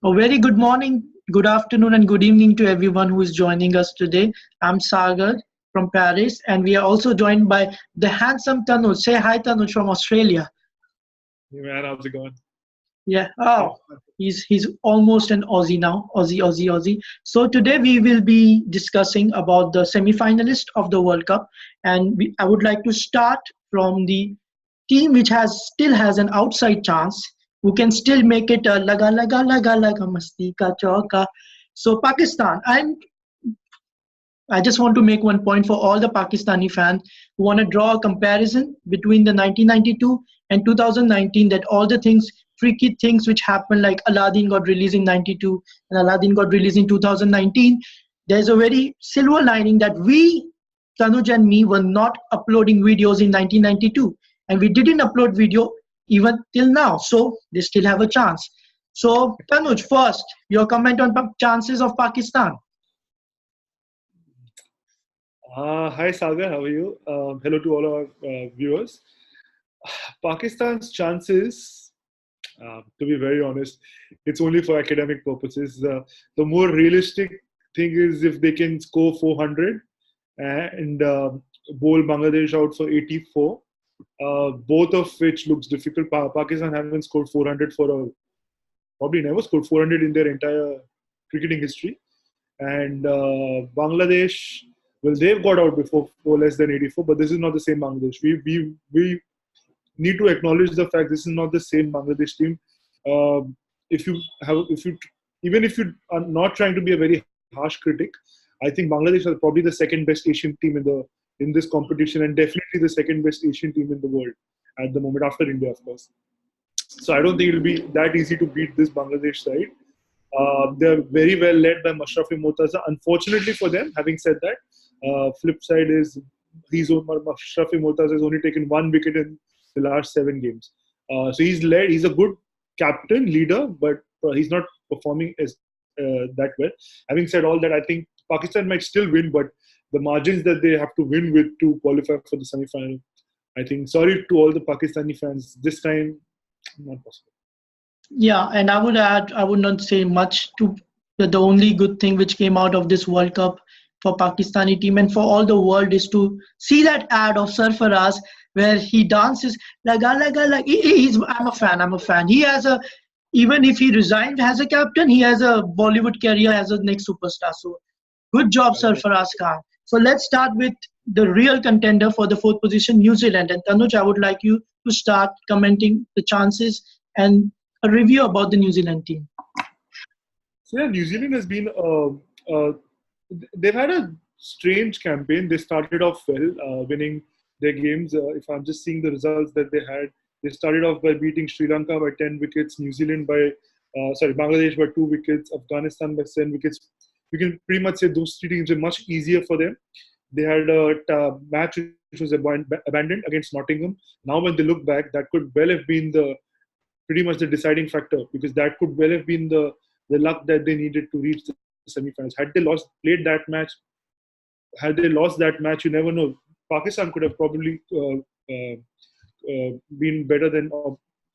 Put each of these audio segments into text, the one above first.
A very good morning, good afternoon, and good evening to everyone who is joining us today. I'm Sagar from Paris, and we are also joined by the handsome Tanuj. Say hi, Tanuj from Australia. Hey man, how's it going? Yeah. Oh, he's almost an Aussie now. Aussie, Aussie, Aussie. So today we will be discussing about the semi-finalist of the World Cup, and I would like to start from the team which has still has an outside chance, who can still make it a laga laga laga laga masti ka chauka. So Pakistan. I just want to make one point for all the Pakistani fans who want to draw a comparison between the 1992 and 2019, that all the things, freaky things which happened, like Aladdin got released in 92 and Aladdin got released in 2019. There's a very silver lining that we, Tanuj and me, were not uploading videos in 1992, and we didn't upload video even till now. So they still have a chance. So Tanuj, first, your comment on chances of Pakistan. Hi Sagar, how are you? Hello to all our viewers. Pakistan's chances, to be very honest, it's only for academic purposes. The more realistic thing is if they can score 400 and bowl Bangladesh out for 84, both of which looks difficult. Pakistan haven't scored 400 probably never scored 400 in their entire cricketing history. And Bangladesh, well, they've got out before for less than 84, but this is not the same Bangladesh. We need to acknowledge the fact this is not the same Bangladesh team. If you have, if you even if you are not trying to be a very harsh critic, I think Bangladesh are probably the second best Asian team in this competition, and definitely the second best Asian team in the world at the moment, after India, of course. So I don't think it'll be that easy to beat this Bangladesh side. They're very well led by Mashrafi Mortaza. Unfortunately for them, having said that, flip side is Mashrafi Mortaza has only taken one wicket in the last 7 games. So he's led. He's a good captain, leader, but he's not performing as that well. Having said all that, I think Pakistan might still win, but the margins that they have to win with to qualify for the semi-final, I think, sorry to all the Pakistani fans, this time not possible. Yeah, and I would add, I would not say much to the only good thing which came out of this World Cup for Pakistani team and for all the world is to see that ad of Sarfaraz where he dances laga laga like he's I'm a fan, I'm a fan. He has a, even if he resigned as a captain, he has a Bollywood career as a next superstar. So good job, Sarfaraz Khan. So let's start with the real contender for the fourth position, New Zealand. And Tanuj, I would like you to start commenting the chances and a review about the New Zealand team. So yeah, New Zealand has been they've had a strange campaign. They started off well, winning their games. If I'm just seeing the results that they started off by beating Sri Lanka by 10 wickets, New Zealand Bangladesh by 2 wickets, Afghanistan by 7 wickets. We can pretty much say those 3 teams are much easier for them. They had a match which was abandoned against Nottingham. Now, when they look back, that could well have been pretty much the deciding factor, because that could well have been the luck that they needed to reach the semi-finals. Had they lost that match, you never know. Pakistan could have probably been better than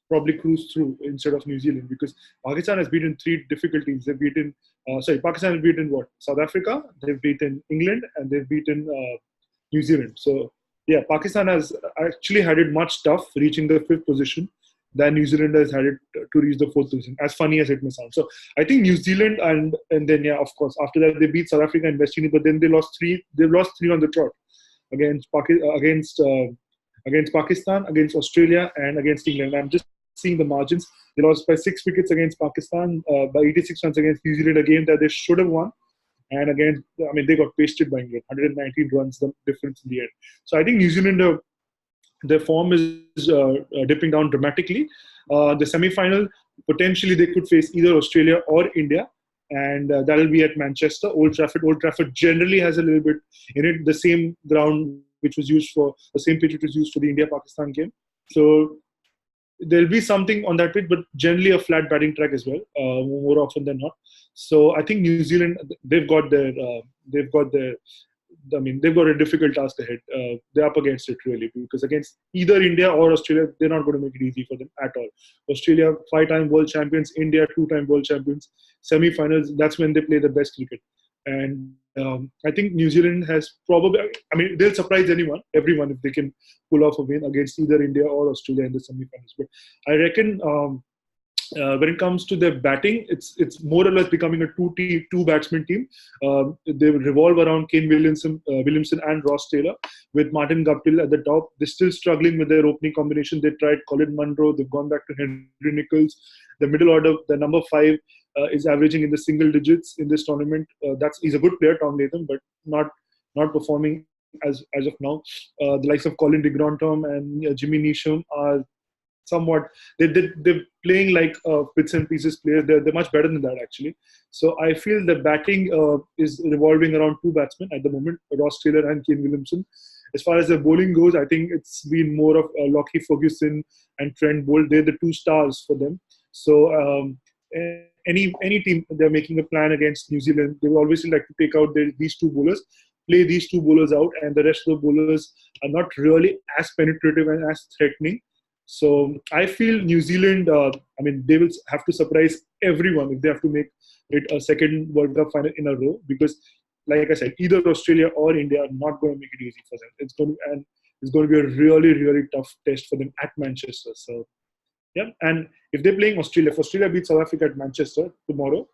probably cruise through instead of New Zealand, because Pakistan has beaten 3 difficult teams. Pakistan has beaten South Africa, they've beaten England, and they've beaten New Zealand. So yeah, Pakistan has actually had it much tough reaching the 5th position than New Zealand has had it to reach the 4th position, as funny as it may sound. So I think New Zealand and then, yeah, of course, after that they beat South Africa and West Indies, but then they've lost three on the trot against Pakistan, against Australia, and against England. I'm just seeing the margins. They lost by 6 wickets against Pakistan, by 86 runs against New Zealand, a game that they should have won. And again, they got pasted by England, 119 runs, the difference in the end. So I think New Zealand, their form is dipping down dramatically. The semi-final, potentially they could face either Australia or India, and that'll be at Manchester, Old Trafford. Old Trafford generally has a little bit in it, the same ground which was used for the same pitch which was used for the India-Pakistan game. So there'll be something on that pitch, but generally a flat batting track as well, more often than not. So I think New Zealand, they've got their I mean, they've got a difficult task ahead. They're up against it really, because against either India or Australia, they're not going to make it easy for them at all. Australia, 5-time world champions. India, 2-time world champions. Semi-finals, that's when they play the best cricket. And I think New Zealand has probably, I mean, they'll surprise everyone if they can pull off a win against either India or Australia in the semi-finals. But I reckon when it comes to their batting, it's more or less becoming a two batsman team. They revolve around Kane Williamson and Ross Taylor, with Martin Guptill at the top. They're still struggling with their opening combination. They tried Colin Munro. They've gone back to Henry Nichols. The middle order, the number 5, is averaging in the single digits in this tournament. He's a good player, Tom Latham, but not performing as of now. The likes of Colin de Grandhomme and Jimmy Neesham are somewhat, they're playing like bits and pieces players. They're much better than that, actually. So I feel the batting is revolving around 2 batsmen at the moment, Ross Taylor and Kane Williamson. As far as the bowling goes, I think it's been more of Lockie Ferguson and Trent Bolt. They're the 2 stars for them. So any team, they're making a plan against New Zealand, they will obviously like to take out these 2 bowlers, play these 2 bowlers out, and the rest of the bowlers are not really as penetrative and as threatening. So I feel New Zealand, I mean, they will have to surprise everyone if they have to make it a second World Cup final in a row, because, like I said, either Australia or India are not going to make it easy for them. It's going to be a really, really tough test for them at Manchester. So, yeah. And if they're playing Australia, if Australia beats South Africa at Manchester tomorrow,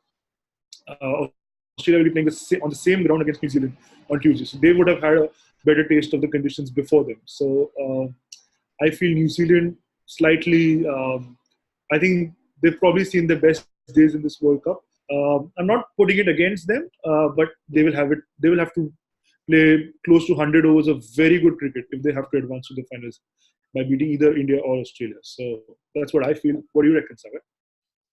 Australia will be playing on the same ground against New Zealand on Tuesday. So they would have had a better taste of the conditions before them. So I feel New Zealand slightly, I think they've probably seen the best days in this World Cup. I'm not putting it against them, but they will have to play close to 100 overs of very good cricket if they have to advance to the finals by beating either India or Australia. So that's what I feel. What do you reckon, Sagar?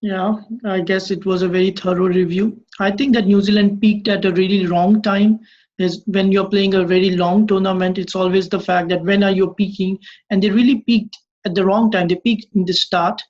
Yeah, I guess it was a very thorough review. I think that New Zealand peaked at a really wrong time. Is when you're playing a very long tournament, it's always the fact that when are you peaking, and they really peaked at the wrong time. They peaked in the start,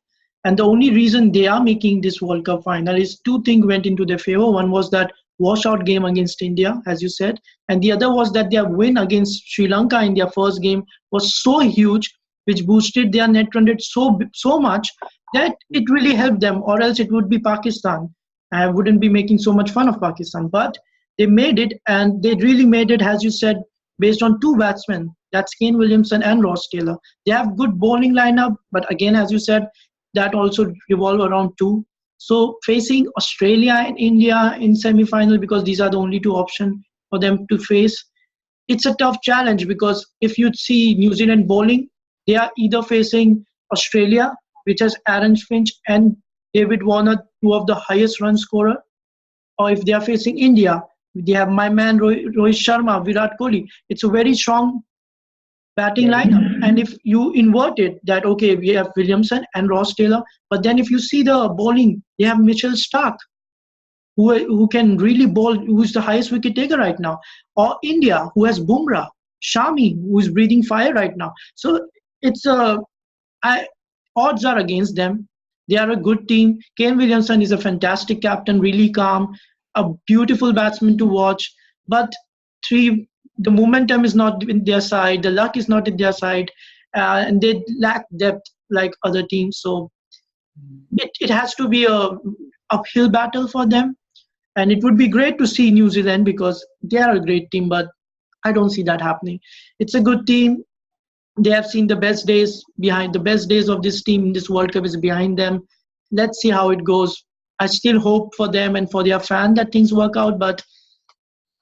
and the only reason they are making this World Cup final is 2 things went into their favor. One was that washout game against India, as you said, and the other was that their win against Sri Lanka in their first game was so huge, which boosted their net run rate so much that it really helped them, or else it would be Pakistan. I wouldn't be making so much fun of Pakistan, but they made it, and they really made it, as you said, based on 2 batsmen. That's Kane Williamson and Ross Taylor. They have good bowling lineup, but again, as you said, that also revolve around 2. So facing Australia and India in semi-final, because these are the only 2 options for them to face, it's a tough challenge, because if you see New Zealand bowling, they are either facing Australia, which has Aaron Finch and David Warner, 2 of the highest run scorer, or if they are facing India, they have my man Rohit Sharma, Virat Kohli. It's a very strong batting lineup. And if you invert it, that okay, we have Williamson and Ross Taylor, but then if you see the bowling, they have Mitchell Starc, who can really bowl, who's the highest wicket taker right now, or India, who has Bumrah, Shami, who is breathing fire right now. So it's odds are against them. They are a good team. Kane Williamson is a fantastic captain, really calm, a beautiful batsman to watch. But the momentum is not in their side, the luck is not in their side, and they lack depth like other teams. So it has to be a uphill battle for them. And it would be great to see New Zealand, because they are a great team, but I don't see that happening. It's a good team. They have seen the best days of this team in this World Cup is behind them. Let's see how it goes. I still hope for them and for their fan that things work out, but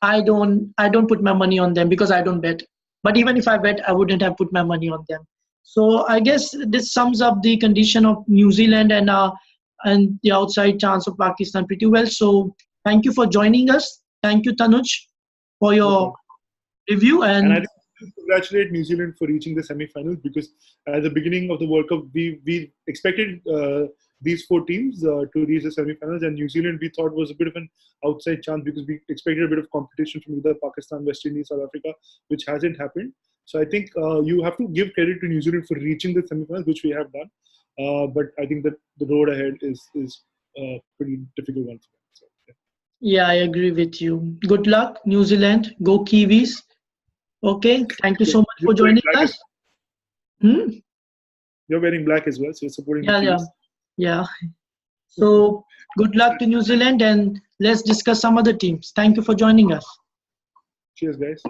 I don't put my money on them, because I don't bet. But even if I bet, I wouldn't have put my money on them. So I guess this sums up the condition of New Zealand and the outside chance of Pakistan pretty well. So thank you for joining us. Thank you, Tanuj, for your review. And I think we congratulate New Zealand for reaching the semi-finals, because at the beginning of the World Cup, we expected these 4 teams to reach the semi-finals, and New Zealand we thought was a bit of an outside chance, because we expected a bit of competition from either Pakistan, West Indies, South Africa, which hasn't happened. So I think you have to give credit to New Zealand for reaching the semi-finals, which we have done. But I think that the road ahead is a pretty difficult one for them. So, yeah. Yeah, I agree with you. Good luck, New Zealand. Go Kiwis. Okay, thank you so much You're for wearing joining black as us. Hmm? you're wearing black as well, so you're supporting the Yeah, yeah, Kiwis. yeah. So good luck to New Zealand, and let's discuss some other teams. Thank you for joining us. Cheers, guys.